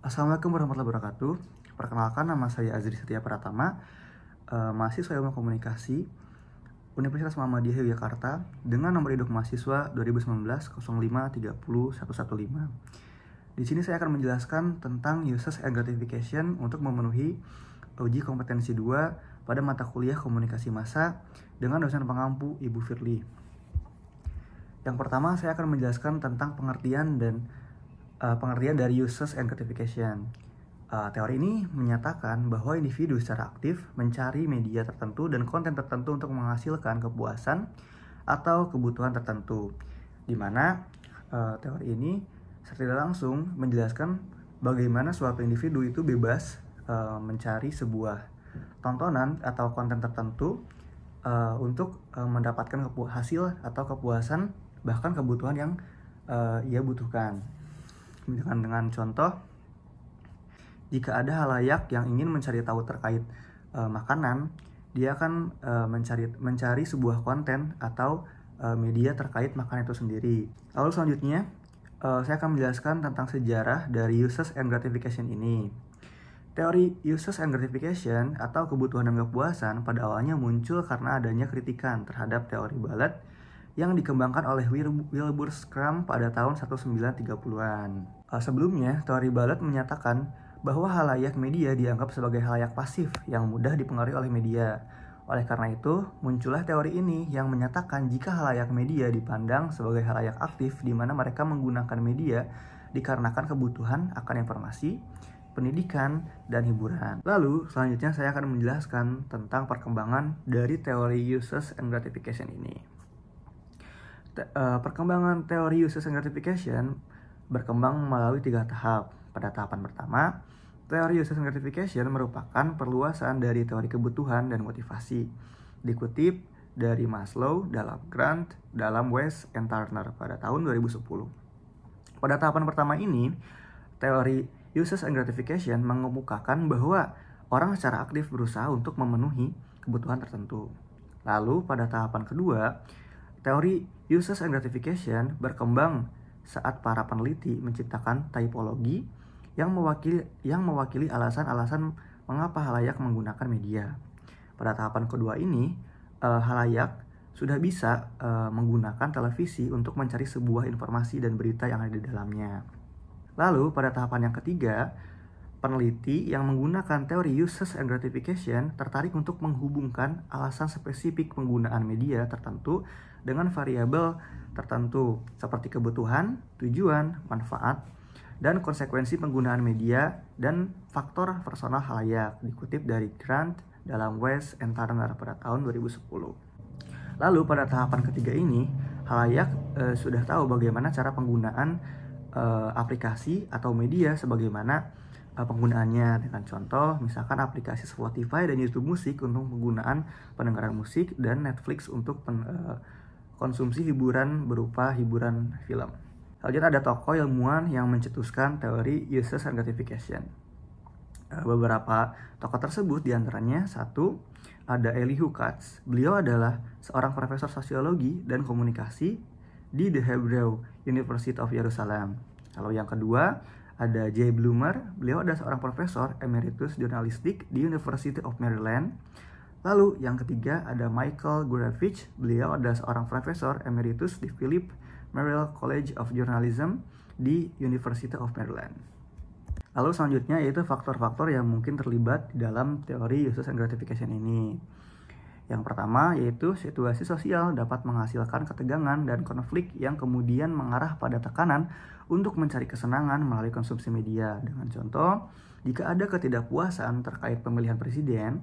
Assalamualaikum warahmatullahi wabarakatuh. Perkenalkan, nama saya Azri Setia Pratama, mahasiswa Ilmu Komunikasi Universitas Muhammadiyah Yogyakarta dengan nomor induk mahasiswa 2019 05 30 115. Di sini saya akan menjelaskan tentang uses and gratification untuk memenuhi uji kompetensi 2 pada mata kuliah komunikasi massa dengan dosen pengampu Ibu Firly. Yang pertama, saya akan menjelaskan tentang pengertian dari uses and gratification. Teori ini menyatakan bahwa individu secara aktif mencari media tertentu dan konten tertentu untuk menghasilkan kepuasan atau kebutuhan tertentu, di mana teori ini secara langsung menjelaskan bagaimana suatu individu itu bebas mencari sebuah tontonan atau konten tertentu untuk mendapatkan hasil atau kepuasan bahkan kebutuhan yang ia butuhkan. Dengan contoh, jika ada halayak yang ingin mencari tahu terkait makanan, dia akan mencari sebuah konten atau media terkait makanan itu sendiri. Lalu selanjutnya, saya akan menjelaskan tentang sejarah dari uses and gratification ini. Teori uses and gratification atau kebutuhan dan kepuasan pada awalnya muncul karena adanya kritikan terhadap teori Ballard yang dikembangkan oleh Wilbur Schramm pada tahun 1930-an. Sebelumnya, teori Ballard menyatakan bahwa halayak media dianggap sebagai halayak pasif yang mudah dipengaruhi oleh media. Oleh karena itu, muncullah teori ini yang menyatakan jika halayak media dipandang sebagai halayak aktif di mana mereka menggunakan media dikarenakan kebutuhan akan informasi, pendidikan, dan hiburan. Lalu, selanjutnya saya akan menjelaskan tentang perkembangan dari teori uses and gratification ini. Perkembangan teori uses and gratification berkembang melalui 3 tahap. Pada tahapan pertama, teori uses and gratification merupakan perluasan dari teori kebutuhan dan motivasi, dikutip dari Maslow, dalam Grant, dalam West and Turner pada tahun 2010. Pada tahapan pertama ini, teori uses and gratification mengemukakan bahwa orang secara aktif berusaha untuk memenuhi kebutuhan tertentu. Lalu pada tahapan kedua, teori uses and gratification berkembang saat para peneliti menciptakan typologi yang mewakili alasan-alasan mengapa halayak menggunakan media. Pada tahapan kedua ini, halayak sudah bisa menggunakan televisi untuk mencari sebuah informasi dan berita yang ada di dalamnya. Lalu pada tahapan yang ketiga, peneliti yang menggunakan teori uses and gratification tertarik untuk menghubungkan alasan spesifik penggunaan media tertentu dengan variabel tertentu seperti kebutuhan, tujuan, manfaat, dan konsekuensi penggunaan media dan faktor personal halayak, dikutip dari Grant dalam West and Turner pada tahun 2010. Lalu pada tahapan ketiga ini, halayak sudah tahu bagaimana cara penggunaan aplikasi atau media sebagaimana penggunaannya, dengan contoh misalkan aplikasi Spotify dan YouTube Musik untuk penggunaan pendengaran musik dan Netflix untuk konsumsi hiburan berupa hiburan film. Selanjutnya ada tokoh ilmuwan yang mencetuskan teori uses and gratification. Beberapa tokoh tersebut diantaranya, satu, ada Elihu Katz. Beliau adalah seorang profesor sosiologi dan komunikasi di The Hebrew University of Jerusalem. Lalu yang kedua, ada Jay Bloomer. Beliau adalah seorang profesor emeritus jurnalistik di University of Maryland. Lalu yang ketiga, ada Michael Gurevich. Beliau adalah seorang profesor emeritus di Philip Merrill College of Journalism di University of Maryland. Lalu selanjutnya yaitu faktor-faktor yang mungkin terlibat di dalam teori uses and gratification ini. Yang pertama yaitu situasi sosial dapat menghasilkan ketegangan dan konflik yang kemudian mengarah pada tekanan untuk mencari kesenangan melalui konsumsi media. Dengan contoh, jika ada ketidakpuasan terkait pemilihan presiden,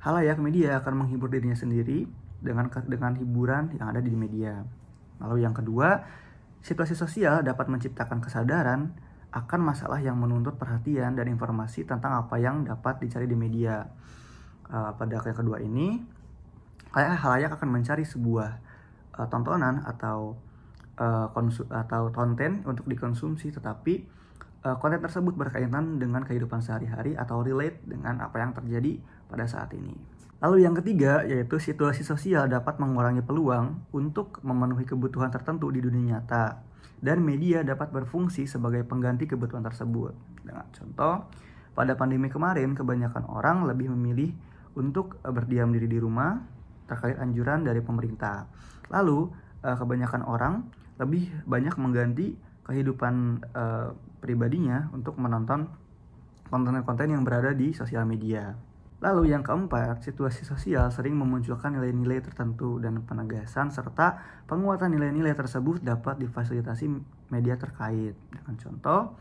halayak media akan menghibur dirinya sendiri dengan hiburan yang ada di media. Lalu yang kedua, situasi sosial dapat menciptakan kesadaran akan masalah yang menuntut perhatian dan informasi tentang apa yang dapat dicari di media. Pada yang kedua ini, halayak akan mencari sebuah tontonan atau konten untuk dikonsumsi, tetapi konten tersebut berkaitan dengan kehidupan sehari-hari atau relate dengan apa yang terjadi pada saat ini. Lalu yang ketiga yaitu situasi sosial dapat mengurangi peluang untuk memenuhi kebutuhan tertentu di dunia nyata. dan media dapat berfungsi sebagai pengganti kebutuhan tersebut. Dengan contoh, pada pandemi kemarin kebanyakan orang lebih memilih untuk berdiam diri di rumah terkait anjuran dari pemerintah. Lalu kebanyakan orang lebih banyak mengganti kehidupan pribadinya untuk menonton konten-konten yang berada di sosial media. Lalu yang keempat, situasi sosial sering memunculkan nilai-nilai tertentu dan penegasan serta penguatan nilai-nilai tersebut dapat difasilitasi media terkait. Dengan contoh,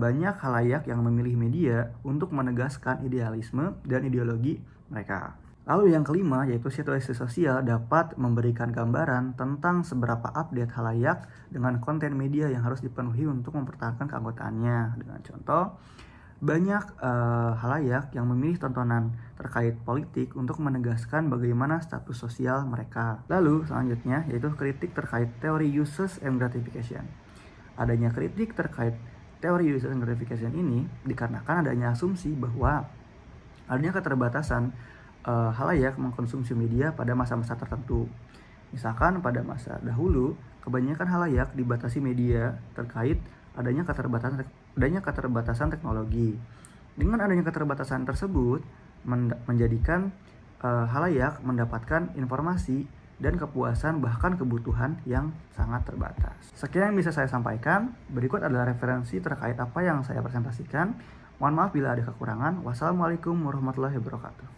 banyak khalayak yang memilih media untuk menegaskan idealisme dan ideologi mereka. Lalu yang kelima, yaitu situasi sosial dapat memberikan gambaran tentang seberapa update khalayak dengan konten media yang harus dipenuhi untuk mempertahankan keanggotaannya. Dengan contoh, banyak khalayak yang memilih tontonan terkait politik untuk menegaskan bagaimana status sosial mereka. Lalu selanjutnya yaitu kritik terkait teori uses and gratification. Adanya kritik terkait teori uses and gratification ini dikarenakan adanya asumsi bahwa adanya keterbatasan khalayak mengkonsumsi media pada masa-masa tertentu. Misalkan pada masa dahulu, kebanyakan khalayak dibatasi media terkait adanya keterbatasan teknologi. Dengan adanya keterbatasan tersebut, menjadikan khalayak mendapatkan informasi dan kepuasan bahkan kebutuhan yang sangat terbatas. Sekian yang bisa saya sampaikan. Berikut adalah referensi terkait apa yang saya presentasikan. Mohon maaf bila ada kekurangan. Wassalamualaikum warahmatullahi wabarakatuh.